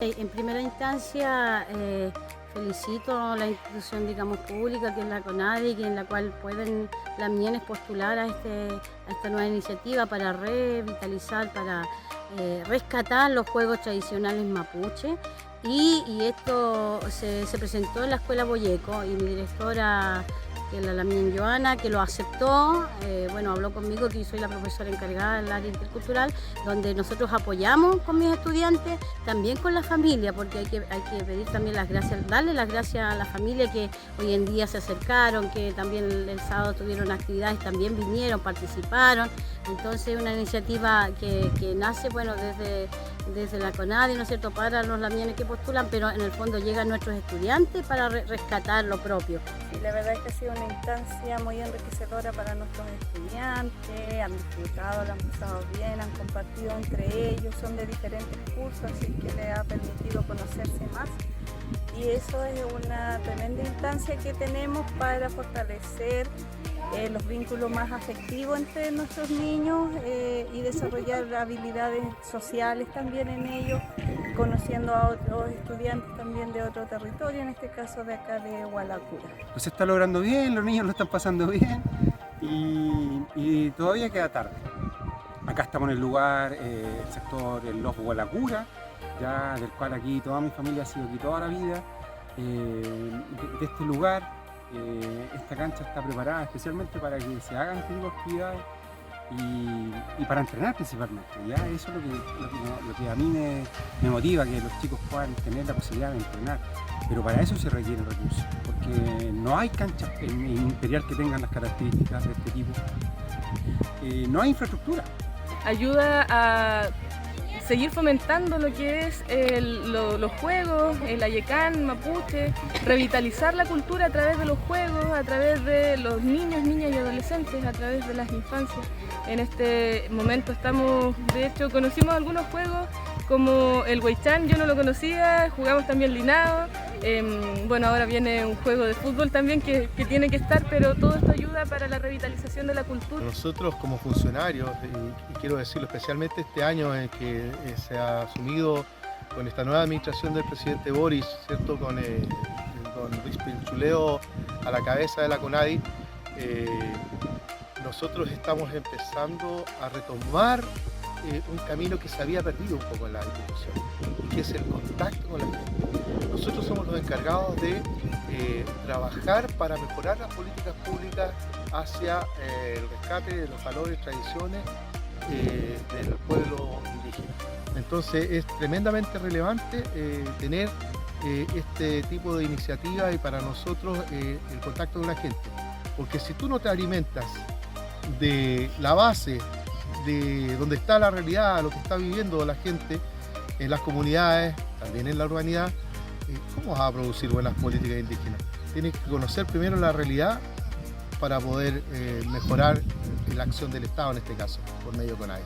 En primera instancia, felicito la institución, digamos, pública, que es la CONADI, en la cual pueden las MIENES postular a esta nueva iniciativa para revitalizar, para rescatar los juegos tradicionales mapuche. Y esto se presentó en la Escuela Boyeco y mi directora, que es la Lamien Joana, que lo aceptó, bueno, habló conmigo, que soy la profesora encargada del área intercultural, donde nosotros apoyamos con mis estudiantes, también con la familia, porque hay que pedir también las gracias, darle las gracias a la familia que hoy en día se acercaron, que también el sábado tuvieron actividades, también vinieron, participaron. Entonces, una iniciativa que nace, bueno, desde la CONADI, ¿no es cierto?, para los lamienes que postulan, pero en el fondo llegan nuestros estudiantes para rescatar lo propio. Sí, la verdad es que ha sido una instancia muy enriquecedora para nuestros estudiantes, han disfrutado, lo han pasado bien, han compartido entre ellos, son de diferentes cursos, así que les ha permitido conocerse más. Y eso es una tremenda instancia que tenemos para fortalecer los vínculos más afectivos entre nuestros niños y desarrollar habilidades sociales también en ellos, conociendo a otros estudiantes también de otro territorio, en este caso de acá de Hualacura. Pues se está logrando bien, los niños lo están pasando bien y todavía queda tarde. Acá estamos en el lugar, el sector El Ojo Hualacura, ya del cual aquí toda mi familia ha sido aquí toda la vida. De este lugar, esta cancha está preparada especialmente para que se hagan este tipo de actividades y para entrenar principalmente. Ya eso es lo que a mí me motiva, que los chicos puedan tener la posibilidad de entrenar. Pero para eso se requieren recursos, porque no hay canchas en Imperial que tengan las características de este tipo. No hay infraestructura. Ayuda a seguir fomentando lo que es los juegos, el ayecán, mapuche, revitalizar la cultura a través de los juegos, a través de los niños, niñas y adolescentes, a través de las infancias. En este momento de hecho, conocimos algunos juegos como el Huaychán, yo no lo conocía, jugamos también linado. Bueno, ahora viene un juego de fútbol también que tiene que estar, pero todo esto ayuda para la revitalización de la cultura. Nosotros como funcionarios, y quiero decirlo especialmente este año en que se ha asumido con esta nueva administración del presidente Boris, ¿cierto? Con Luis Pinchuleo a la cabeza de la CONADI, nosotros estamos empezando a retomar un camino que se había perdido un poco en la institución, y que es el contacto con la gente. Nosotros somos los encargados de trabajar para mejorar las políticas públicas hacia el rescate de los valores, tradiciones del pueblo indígena. Entonces es tremendamente relevante tener este tipo de iniciativa y para nosotros el contacto con la gente, porque si tú no te alimentas de la base de donde está la realidad, lo que está viviendo la gente en las comunidades, también en la urbanidad, ¿cómo vas a producir buenas políticas indígenas? Tienes que conocer primero la realidad para poder mejorar la acción del Estado, en este caso, por medio de CONADI.